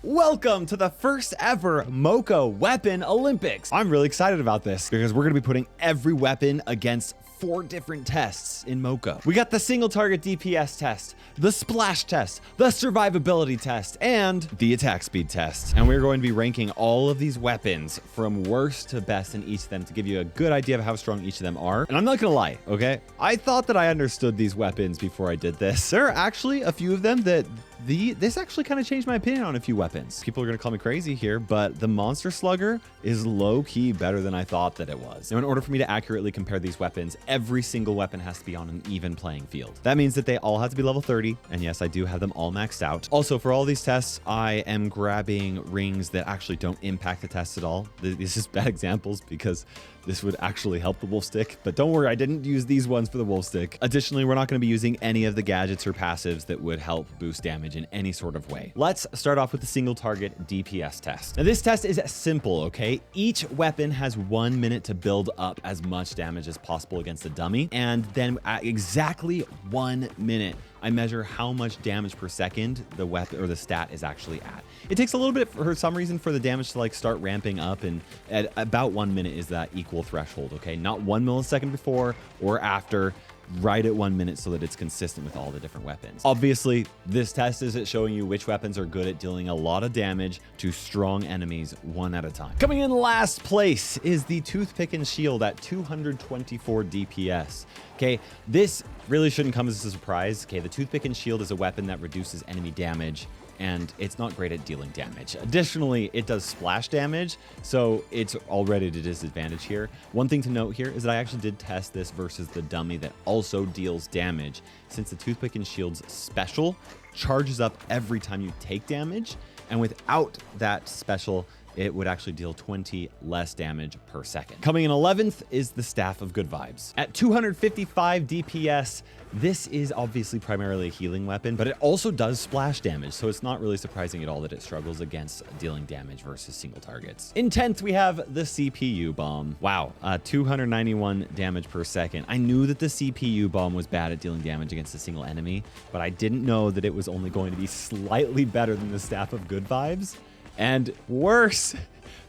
Welcome to the first ever MOCO Weapon Olympics. I'm really excited about this because we're going to be putting every weapon against 4 different tests in MOCO. We got the single target DPS test, the splash test, the survivability test, and the attack speed test. And we're going to be ranking all of these weapons from worst to best in each of them to give you a good idea of how strong each of them are. And I'm not gonna lie, okay? I thought that I understood these weapons before I did this. There are actually a few of them that this actually kind of changed my opinion on a few weapons. People are gonna call me crazy here, but the Monster Slugger is low-key better than I thought that it was. Now, in order for me to accurately compare these weapons, every single weapon has to be on an even playing field. That means that they all have to be level 30, and yes, I do have them all maxed out. Also, for all these tests, I am grabbing rings that actually don't impact the tests at all. This is bad examples because this would actually help the wolf stick, but don't worry, I didn't use these ones for the wolf stick. Additionally, we're not going to be using any of the gadgets or passives that would help boost damage in any sort of way. Let's start off with the single target DPS test. Now, this test is simple, okay? Each weapon has 1 minute to build up as much damage as possible against the dummy, and then at exactly 1 minute, I measure how much damage per second the weapon or the stat is actually at. It takes a little bit for some reason for the damage to like start ramping up, and at about 1 minute is that equal threshold, okay? Not 1 millisecond before or after, right at 1 minute so that it's consistent with all the different weapons. Obviously, this test is showing you which weapons are good at dealing a lot of damage to strong enemies one at a time. Coming in last place is the Toothpick and Shield at 224 DPS. Okay, this really shouldn't come as a surprise. Okay, the Toothpick and Shield is a weapon that reduces enemy damage, and it's not great at dealing damage. Additionally, it does splash damage, so it's already at a disadvantage here. One thing to note here is that I actually did test this versus the dummy that also deals damage, since the Toothpick and Shield's special charges up every time you take damage, and without that special, it would actually deal 20 less damage per second. Coming in 11th is the Staff of Good Vibes. At 255 DPS, this is obviously primarily a healing weapon, but it also does splash damage, so it's not really surprising at all that it struggles against dealing damage versus single targets. In 10th, we have the CPU Bomb. Wow, 291 damage per second. I knew that the CPU Bomb was bad at dealing damage against a single enemy, but I didn't know that it was only going to be slightly better than the Staff of Good Vibes, and worse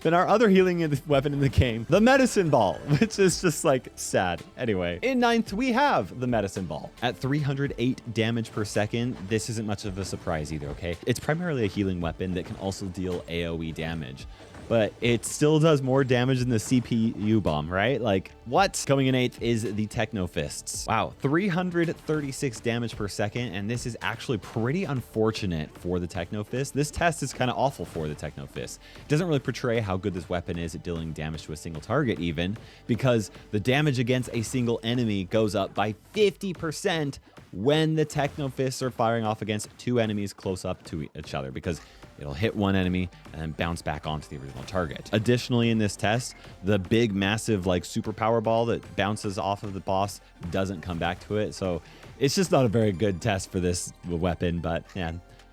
than our other healing weapon in the game, the Medicine Ball, which is just like sad. Anyway, in 9th, we have the Medicine Ball at 308 damage per second. This isn't much of a surprise either, okay? It's primarily a healing weapon that can also deal AoE damage, but it still does more damage than the CPU Bomb, right? Like, what? Coming in 8th is the Techno Fists. Wow, 336 damage per second, and this is actually pretty unfortunate for the Techno Fist. This test is kind of awful for the Techno Fist. It doesn't really portray how good this weapon is at dealing damage to a single target even, because the damage against a single enemy goes up by 50% when the Techno Fists are firing off against 2 enemies close up to each other, because it'll hit one enemy and then bounce back onto the original target. Additionally, in this test, the big, massive, like, superpower ball that bounces off of the boss doesn't come back to it. So it's just not a very good test for this weapon, but yeah,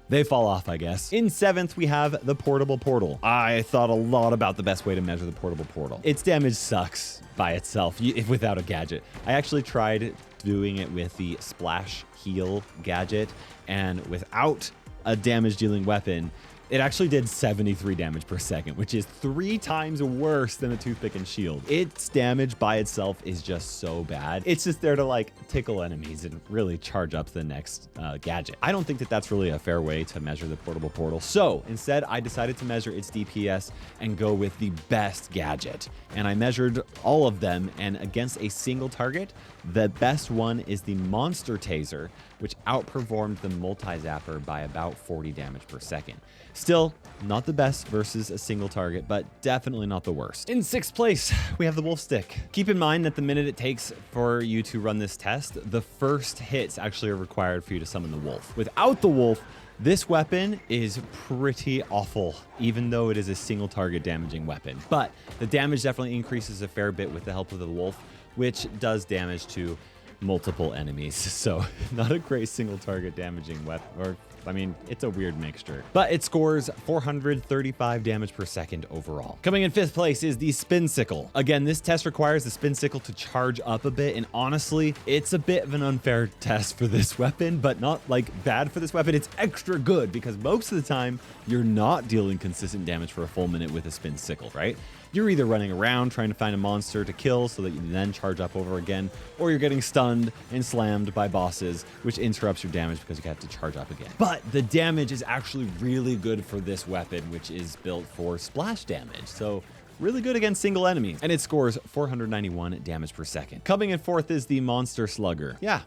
they fall off, I guess. In 7th, we have the Portable Portal. I thought a lot about the best way to measure the Portable Portal. Its damage sucks by itself without a gadget. I actually tried doing it with the Splash Heal gadget, and without a damage dealing weapon, it actually did 73 damage per second, which is 3 times worse than a Toothpick and Shield. Its damage by itself is just so bad. It's just there to like tickle enemies and really charge up the next gadget. I don't think that that's really a fair way to measure the Portable Portal. So instead, I decided to measure its DPS and go with the best gadget. And I measured all of them, and against a single target, the best one is the Monster Taser, which outperformed the Multi-Zapper by about 40 damage per second. Still, not the best versus a single target, but definitely not the worst. In 6th place, we have the Wolf Stick. Keep in mind that the minute it takes for you to run this test, the first hits actually are required for you to summon the wolf. Without the wolf, this weapon is pretty awful, even though it is a single target damaging weapon. But the damage definitely increases a fair bit with the help of the wolf, which does damage to multiple enemies. So not a great single target damaging weapon or I mean, it's a weird mixture. But it scores 435 damage per second overall. Coming in 5th place is the Spin Sickle. Again, this test requires the Spin Sickle to charge up a bit, and honestly, it's a bit of an unfair test for this weapon, but not like bad for this weapon. It's extra good because most of the time, you're not dealing consistent damage for a full minute with a Spin Sickle, right? You're either running around trying to find a monster to kill so that you then charge up over again, or you're getting stunned and slammed by bosses, which interrupts your damage because you have to charge up again. But the damage is actually really good for this weapon, which is built for splash damage. So really good against single enemies, and it scores 491 damage per second. Coming in 4th is the Monster Slugger. Yeah,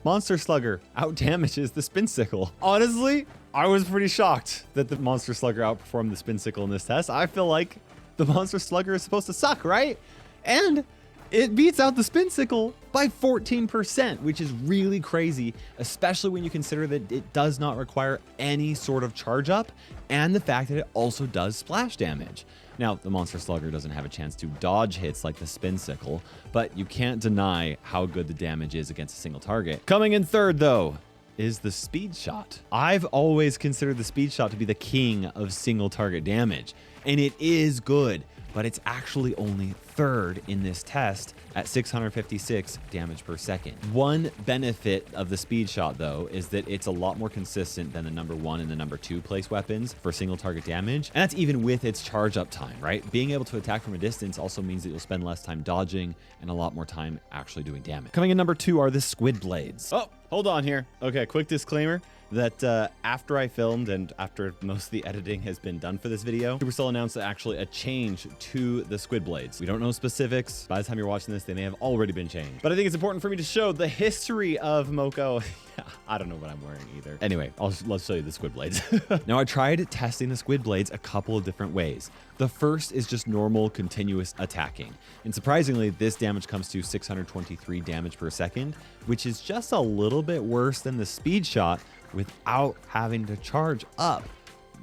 Monster Slugger out damages the Spin Sickle. Honestly, I was pretty shocked that the Monster Slugger outperformed the Spin Sickle in this test. I feel like the Monster Slugger is supposed to suck, right? And it beats out the Spin Sickle by 14%, which is really crazy, especially when you consider that it does not require any sort of charge up and the fact that it also does splash damage. Now, the Monster Slugger doesn't have a chance to dodge hits like the Spin Sickle, but you can't deny how good the damage is against a single target. Coming in 3rd, though, is the Speed Shot. I've always considered the Speed Shot to be the king of single target damage, and it is good, but it's actually only 3rd in this test at 656 damage per second. One benefit of the Speed Shot, though, is that it's a lot more consistent than the number 1 and the number 2 place weapons for single target damage. And that's even with its charge up time, right? Being able to attack from a distance also means that you'll spend less time dodging and a lot more time actually doing damage. Coming in number 2 are the Squid Blades. Oh, hold on here. Okay, quick disclaimer that after I filmed and after most of the editing has been done for this video, Supercell announced actually a change to the Squid Blades. We don't know specifics. By the time you're watching this, they may have already been changed. But I think it's important for me to show the history of MOCO. I don't know what I'm wearing either. Anyway, let's show you the Squid Blades. Now, I tried testing the Squid Blades a couple of different ways. The first is just normal continuous attacking. And surprisingly, this damage comes to 623 damage per second, which is just a little bit worse than the Speed Shot without having to charge up,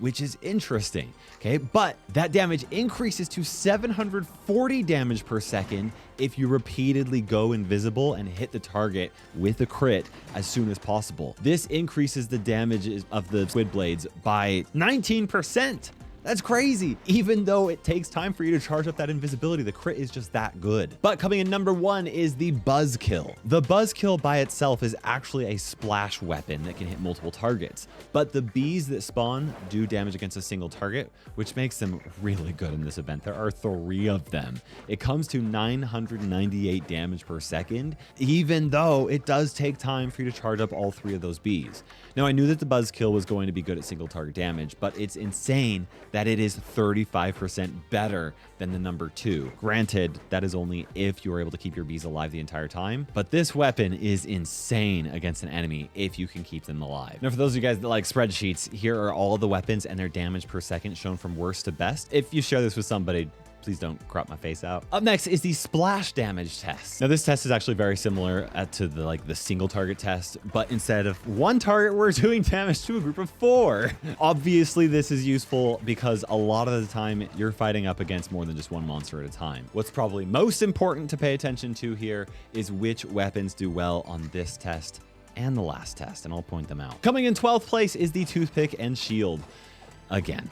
which is interesting. Okay, but that damage increases to 740 damage per second if you repeatedly go invisible and hit the target with a crit as soon as possible. This increases the damage of the Squid Blades by 19%. That's crazy. Even though it takes time for you to charge up that invisibility, the crit is just that good. But coming in number 1 is the Buzzkill. The Buzzkill by itself is actually a splash weapon that can hit multiple targets, but the bees that spawn do damage against a single target, which makes them really good in this event. There are 3 of them. It comes to 998 damage per second, even though it does take time for you to charge up all 3 of those bees. Now, I knew that the Buzzkill was going to be good at single target damage, but it's insane that it is 35% better than the number 2. Granted, that is only if you are able to keep your bees alive the entire time, but this weapon is insane against an enemy if you can keep them alive. Now, for those of you guys that like spreadsheets, here are all of the weapons and their damage per second shown from worst to best. If you share this with somebody, please don't crop my face out. Up next is the splash damage test. Now, this test is actually very similar to the single target test, but instead of 1 target, we're doing damage to a group of 4. Obviously, this is useful because a lot of the time you're fighting up against more than just 1 monster at a time. What's probably most important to pay attention to here is which weapons do well on this test and the last test, and I'll point them out. Coming in 12th place is the Toothpick and Shield. Again,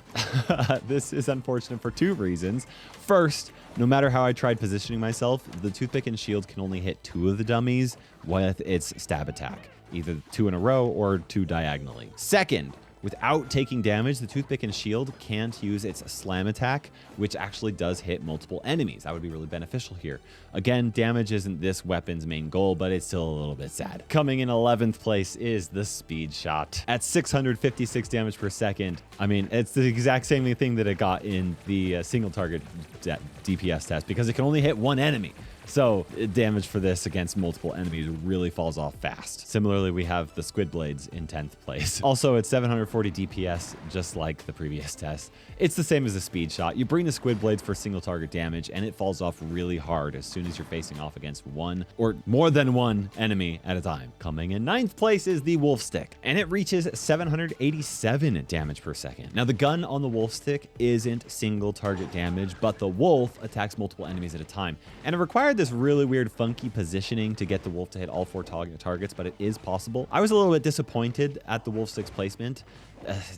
this is unfortunate for 2 reasons. First, no matter how I tried positioning myself, the Toothpick and Shield can only hit 2 of the dummies with its stab attack, either 2 in a row or 2 diagonally. Second, without taking damage, the Toothpick and Shield can't use its slam attack, which actually does hit multiple enemies. That would be really beneficial here. Again, damage isn't this weapon's main goal, but it's still a little bit sad. Coming in 11th place is the Speed Shot. At 656 damage per second, I mean, it's the exact same thing that it got in the single target DPS test because it can only hit 1 enemy. So damage for this against multiple enemies really falls off fast. Similarly, we have the Squid Blades in 10th place. Also, it's 740 DPS, just like the previous test. It's the same as the Speed Shot. You bring the Squid Blades for single target damage, and it falls off really hard as soon as you're facing off against 1 or more than 1 enemy at a time. Coming in 9th place is the Wolf Stick, and it reaches 787 damage per second. Now, the gun on the Wolf Stick isn't single target damage, but the wolf attacks multiple enemies at a time, and it required this really weird funky positioning to get the wolf to hit all 4 targets, but it is possible. I was a little bit disappointed at the wolf 6 placement.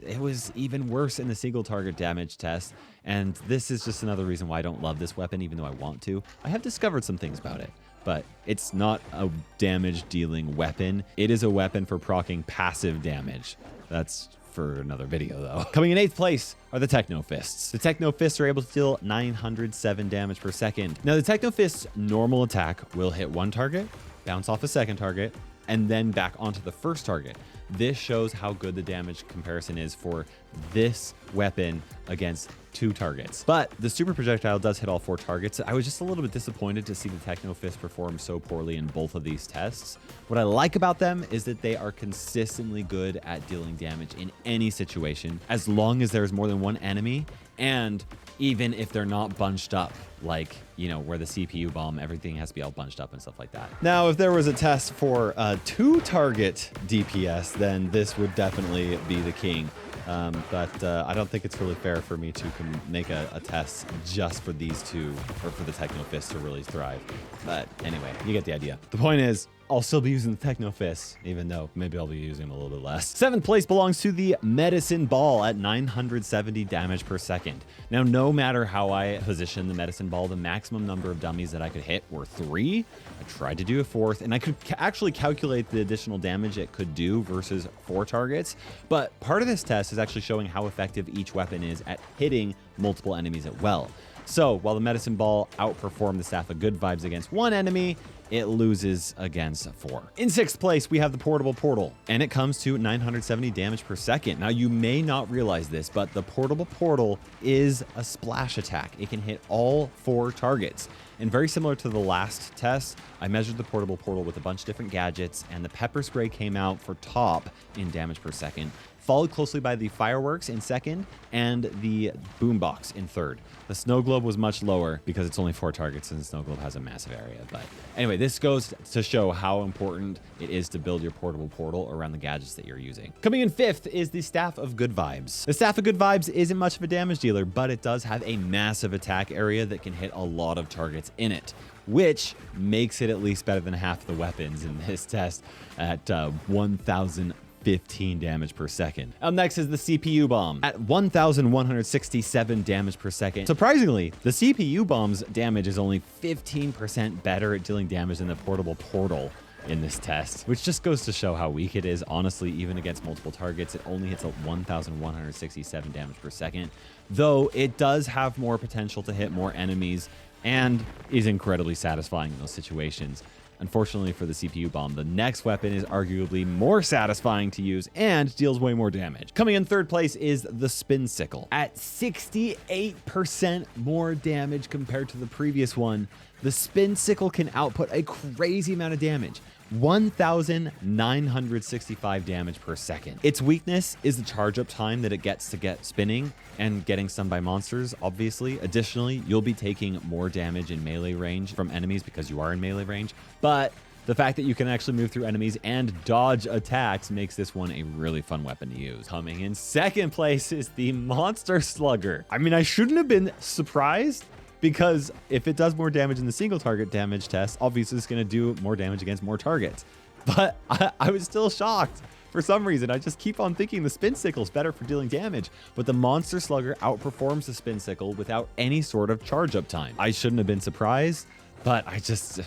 It was even worse in the single target damage test, and this is just another reason why I don't love this weapon, even though I want to. I have discovered some things about it, but it's not a damage dealing weapon. It is a weapon for proccing passive damage. That's for another video though. Coming in 8th place are the Techno Fists. The Techno Fists are able to deal 907 damage per second. Now the Techno Fists normal attack will hit 1 target, bounce off a 2nd target, and then back onto the 1st target. This shows how good the damage comparison is for this weapon against 2 targets. But the super projectile does hit all 4 targets. I was just a little bit disappointed to see the Techno Fist perform so poorly in both of these tests. What I like about them is that they are consistently good at dealing damage in any situation, as long as there's more than 1 enemy, and even if they're not bunched up, like, you know, where the CPU bomb, everything has to be all bunched up and stuff like that. Now, if there was a test for 2 target DPS, then this would definitely be the king. But I don't think it's really fair for me to make a test just for these 2, or for the Techno Fist to really thrive. But anyway, you get the idea. The point is, I'll still be using the Techno Fist, even though maybe I'll be using them a little bit less. 7th place belongs to the Medicine Ball at 970 damage per second. Now, no matter how I position the Medicine Ball, the maximum number of dummies that I could hit were 3. I tried to do a 4th, and I could actually calculate the additional damage it could do versus 4 targets. But part of this test is actually showing how effective each weapon is at hitting multiple enemies at well. So while the Medicine Ball outperformed the Staff of Good Vibes against 1 enemy, it loses against 4. In 6th place, we have the Portable Portal, and it comes to 970 damage per second. Now, you may not realize this, but the Portable Portal is a splash attack. It can hit all 4 targets. And very similar to the last test, I measured the Portable Portal with a bunch of different gadgets, and the Pepper Spray came out for top in damage per second, followed closely by the Fireworks in 2nd and the Boombox in 3rd. The Snow Globe was much lower because it's only 4 targets and the Snow Globe has a massive area. But anyway, this goes to show how important it is to build your Portable Portal around the gadgets that you're using. Coming in 5th is the Staff of Good Vibes. The Staff of Good Vibes isn't much of a damage dealer, but it does have a massive attack area that can hit a lot of targets in it, which makes it at least better than half the weapons in this test at 1,015 damage per second. Up next is the CPU bomb at 1,167 damage per second. Surprisingly, the CPU bomb's damage is only 15% better at dealing damage than the Portable Portal in this test, which just goes to show how weak it is. Honestly, even against multiple targets, it only hits 1,167 damage per second, though it does have more potential to hit more enemies and is incredibly satisfying in those situations. Unfortunately for the CPU bomb, the next weapon is arguably more satisfying to use and deals way more damage. Coming in 3rd place is the Spin Sickle. At 68% more damage compared to the previous one, the Spin Sickle can output a crazy amount of damage. 1,965 damage per second. Its weakness is the charge up time that it gets to get spinning and getting stunned by monsters, obviously. Additionally, you'll be taking more damage in melee range from enemies because you are in melee range, but the fact that you can actually move through enemies and dodge attacks makes this one a really fun weapon to use. Coming in 2nd place is the Monster Slugger. I mean, I shouldn't have been surprised, because if it does more damage in the single target damage test, obviously it's going to do more damage against more targets. But I was still shocked for some reason. I just keep on thinking the Spin Sickle is better for dealing damage, but the Monster Slugger outperforms the Spin Sickle without any sort of charge up time. I shouldn't have been surprised, but I guess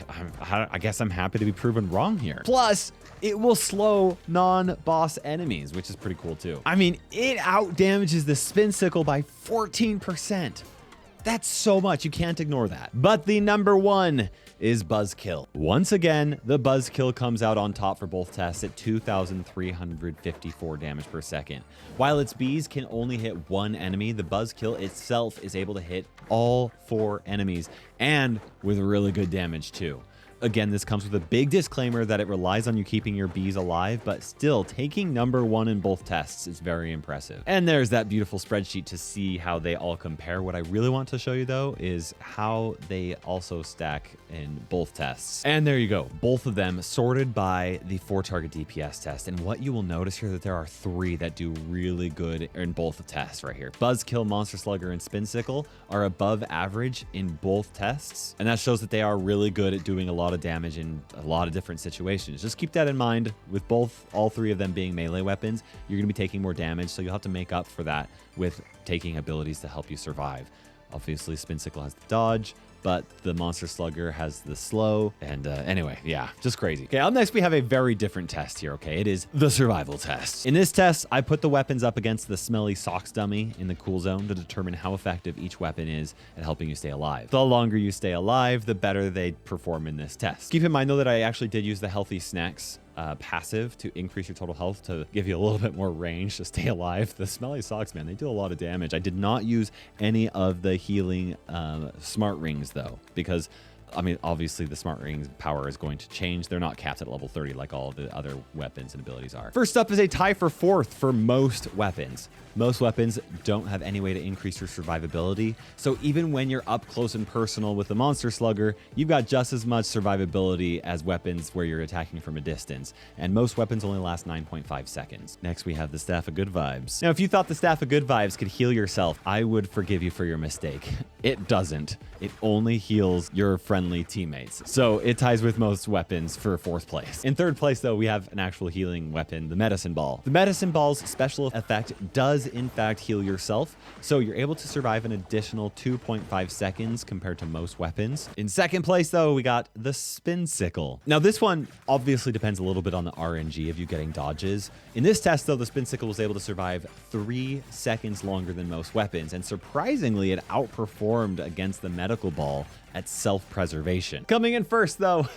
I'm happy to be proven wrong here. Plus, it will slow non-boss enemies, which is pretty cool too. I mean, it out damages the Spin Sickle by 14%. That's so much. You can't ignore that. But the number 1 is Buzzkill. Once again, the Buzzkill comes out on top for both tests at 2,354 damage per second. While its bees can only hit 1 enemy, the Buzzkill itself is able to hit all 4 enemies, and with really good damage too. Again, this comes with a big disclaimer that it relies on you keeping your bees alive, but still taking #1 in both tests is very impressive. And there's that beautiful spreadsheet to see how they all compare. What I really want to show you though is how they also stack in both tests. And there you go, both of them sorted by the 4 target DPS test. And what you will notice here that there are 3 that do really good in both the tests right here. Buzzkill, Monster Slugger, and Spin Sickle are above average in both tests. And that shows that they are really good at doing a lot of damage in a lot of different situations. Just keep that in mind. With all 3 of them being melee weapons, you're going to be taking more damage, so you'll have to make up for that with taking abilities to help you survive. Obviously, Spin Sickle has the dodge, but the Monster Slugger has the slow. And anyway, yeah, just crazy. Okay, up next we have a very different test here, okay? It is the survival test. In this test, I put the weapons up against the smelly socks dummy in the cool zone to determine how effective each weapon is at helping you stay alive. The longer you stay alive, the better they perform in this test. Keep in mind though that I actually did use the healthy snacks passive to increase your total health to give you a little bit more range to stay alive. The smelly socks, man, they do a lot of damage. I did not use any of the healing smart rings though, because I mean, obviously the smart rings power is going to change. They're not capped at level 30 like all of the other weapons and abilities are. First up is a tie for 4th for most weapons. Most weapons don't have any way to increase your survivability. So even when you're up close and personal with the Monster Slugger, you've got just as much survivability as weapons where you're attacking from a distance. And most weapons only last 9.5 seconds. Next, we have the Staff of Good Vibes. Now, if you thought the Staff of Good Vibes could heal yourself, I would forgive you for your mistake. It doesn't. It only heals your friendly teammates. So it ties with most weapons for 4th place. In 3rd place, though, we have an actual healing weapon, the Medicine Ball. The Medicine Ball's special effect does in fact heal yourself, so you're able to survive an additional 2.5 seconds compared to most weapons. In 2nd place, though, we got the Spin Sickle. Now, this one obviously depends a little bit on the RNG of you getting dodges. In this test, though, the Spin Sickle was able to survive 3 seconds longer than most weapons, and surprisingly, it outperformed against the Medical Ball at self-preservation. Coming in first, though,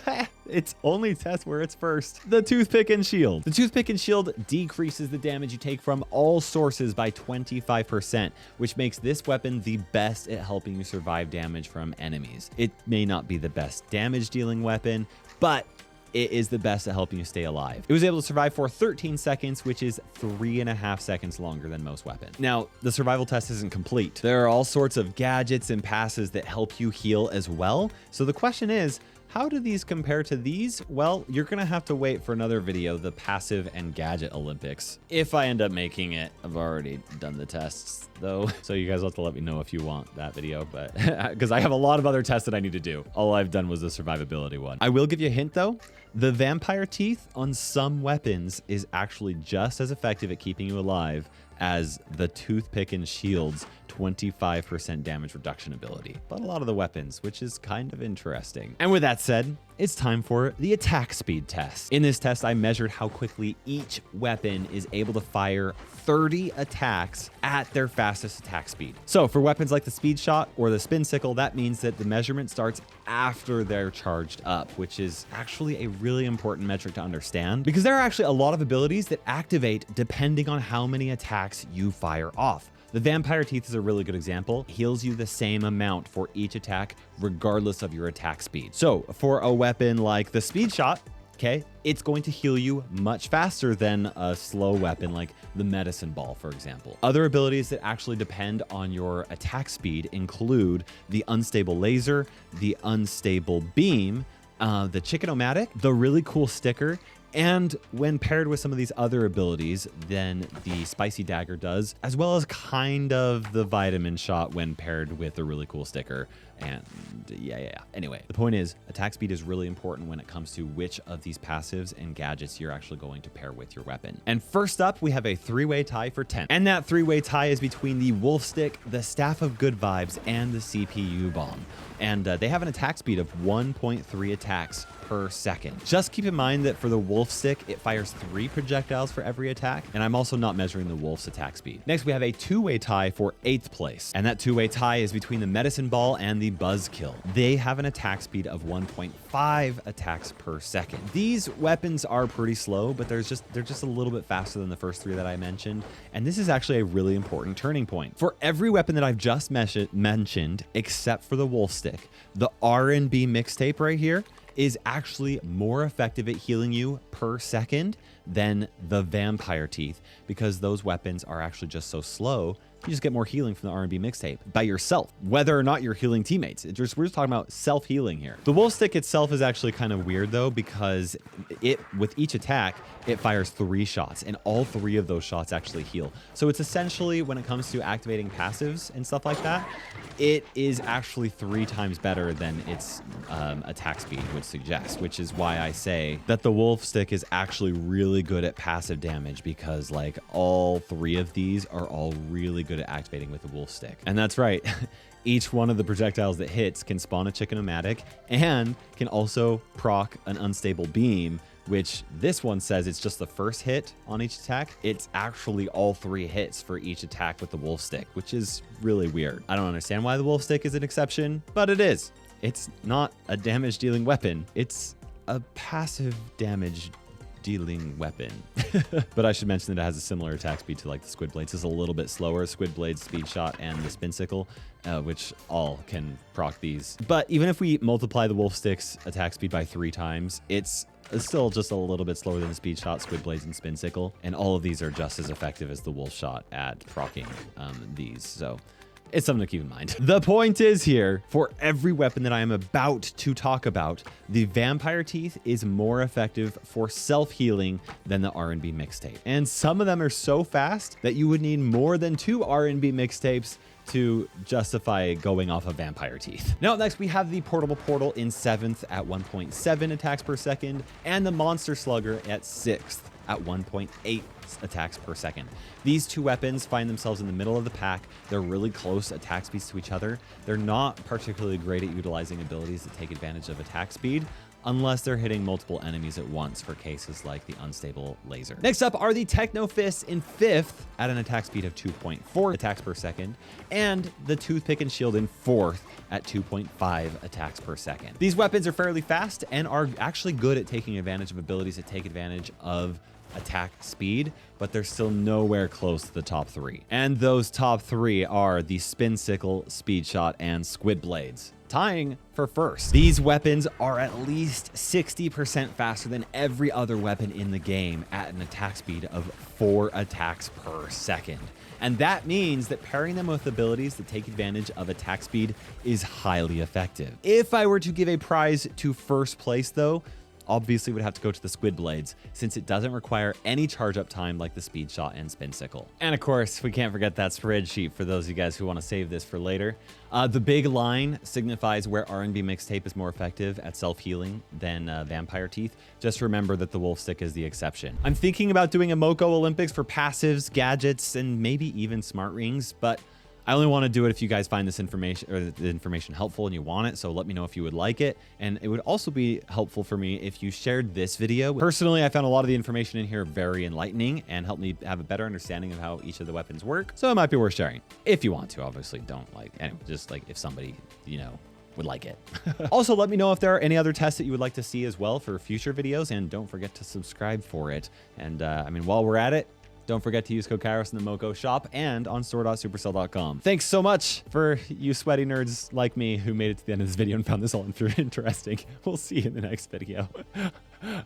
it's only test where it's first. The Toothpick and Shield. The Toothpick and Shield decreases the damage you take from all sources by 25%, which makes this weapon the best at helping you survive damage from enemies. It may not be the best damage dealing weapon, but it is the best at helping you stay alive. It was able to survive for 13 seconds, which is 3.5 seconds longer than most weapons. Now, the survival test isn't complete. There are all sorts of gadgets and passes that help you heal as well. So the question is, how do these compare to these? Well, you're gonna have to wait for another video, the Passive and Gadget Olympics. If I end up making it, I've already done the tests though. So you guys will have to let me know if you want that video, but because I have a lot of other tests that I need to do. All I've done was the survivability one. I will give you a hint though. The Vampire Teeth on some weapons is actually just as effective at keeping you alive as the Toothpick and Shield's 25% damage reduction ability, but a lot of the weapons, which is kind of interesting. And with that said, it's time for the attack speed test. In this test, I measured how quickly each weapon is able to fire 30 attacks at their fastest attack speed. So for weapons like the Speed Shot or the Spin Sickle, that means that the measurement starts after they're charged up, which is actually a really important metric to understand because there are actually a lot of abilities that activate depending on how many attacks you fire off. The Vampire Teeth is a really good example. It heals you the same amount for each attack, regardless of your attack speed. So for a weapon like the Speed Shot, okay, it's going to heal you much faster than a slow weapon like the Medicine Ball, for example. Other abilities that actually depend on your attack speed include the Unstable Laser, the Unstable Beam, the Chicken-O-Matic, the really cool sticker, and when paired with some of these other abilities, then the Spicy Dagger does, as well as kind of the Vitamin Shot when paired with a really cool sticker. And yeah. Anyway, the point is, attack speed is really important when it comes to which of these passives and gadgets you're actually going to pair with your weapon. And first up, we have a 3-way tie for 10. And that 3-way tie is between the Wolf Stick, the Staff of Good Vibes, and the CPU Bomb. And they have an attack speed of 1.3 attacks per second. Just keep in mind that for the Wolf Stick, it fires 3 projectiles for every attack, and I'm also not measuring the Wolf's attack speed. Next, we have a 2-way tie for 8th place, and that 2-way tie is between the Medicine Ball and the Buzzkill. They have an attack speed of 1.5 attacks per second. These weapons are pretty slow, but they're just a little bit faster than the first 3 that I mentioned, and this is actually a really important turning point. For every weapon that I've just mentioned, except for the Wolf Stick, Stick. The R&B mixtape right here is actually more effective at healing you per second than the Vampire Teeth, because those weapons are actually just so slow. You just get more healing from the R&B mixtape by yourself, whether or not you're healing teammates. We're just talking about self-healing here. The Wolf Stick itself is actually kind of weird though, because with each attack, it fires 3 shots, and all 3 of those shots actually heal. So it's essentially, when it comes to activating passives and stuff like that, it is actually 3 times better than its attack speed would suggest, which is why I say that the Wolf Stick is actually really good at passive damage, because like all 3 of these are all really good at activating with the Wolf Stick. And that's right. Each one of the projectiles that hits can spawn a Chicken-O-Matic and can also proc an unstable beam, which this one says it's just the first hit on each attack. It's actually all 3 hits for each attack with the Wolf Stick, which is really weird. I don't understand why the Wolf Stick is an exception, but it is. It's not a damage dealing weapon. It's a passive damage dealing weapon. But I should mention that it has a similar attack speed to like the Squid Blades. It's a little bit slower. Squid Blades, Speed Shot, and the Spin Sickle, which all can proc these. But even if we multiply the Wolf Stick's attack speed by 3 times, it's still just a little bit slower than the Speed Shot, Squid Blades, and Spin Sickle. And all of these are just as effective as the Wolf Shot at proccing these. So it's something to keep in mind. The point is here, for every weapon that I am about to talk about, the Vampire Teeth is more effective for self-healing than the R&B mixtape. And some of them are so fast that you would need more than 2 R&B mixtapes to justify going off of Vampire Teeth. Now, next we have the Portable Portal in 7th at 1.7 attacks per second, and the Monster Slugger at 6th at 1.8 attacks per second. These 2 weapons find themselves in the middle of the pack. They're really close attack speeds to each other. They're not particularly great at utilizing abilities that take advantage of attack speed, unless they're hitting multiple enemies at once for cases like the unstable laser. Next up are the Techno Fists in 5th at an attack speed of 2.4 attacks per second, and the Toothpick and Shield in 4th at 2.5 attacks per second. These weapons are fairly fast and are actually good at taking advantage of abilities that take advantage of attack speed, but they're still nowhere close to the top 3. And those top 3 are the Spin Sickle, Speed Shot, and Squid Blades, tying for first. These weapons are at least 60% faster than every other weapon in the game at an attack speed of 4 attacks per second. And that means that pairing them with abilities that take advantage of attack speed is highly effective. If I were to give a prize to first place though, obviously would have to go to the Squid Blades, since it doesn't require any charge up time like the Speed Shot and Spin Sickle. And of course, we can't forget that spreadsheet for those of you guys who want to save this for later. The big line signifies where R&B mixtape is more effective at self-healing than Vampire Teeth. Just remember that the Wolf Stick is the exception. I'm thinking about doing a MOCO Olympics for passives, gadgets, and maybe even smart rings, but I only want to do it if you guys find this information or the information helpful and you want it. So let me know if you would like it. And it would also be helpful for me if you shared this video. Personally, I found a lot of the information in here very enlightening and helped me have a better understanding of how each of the weapons work. So it might be worth sharing if you want to. Obviously, don't anyway, just like if somebody, would like it. Also, let me know if there are any other tests that you would like to see as well for future videos, and don't forget to subscribe for it. And while we're at it, don't forget to use code Kairos in the MOCO shop and on store.supercell.com. Thanks so much for you sweaty nerds like me who made it to the end of this video and found this all interesting. We'll see you in the next video.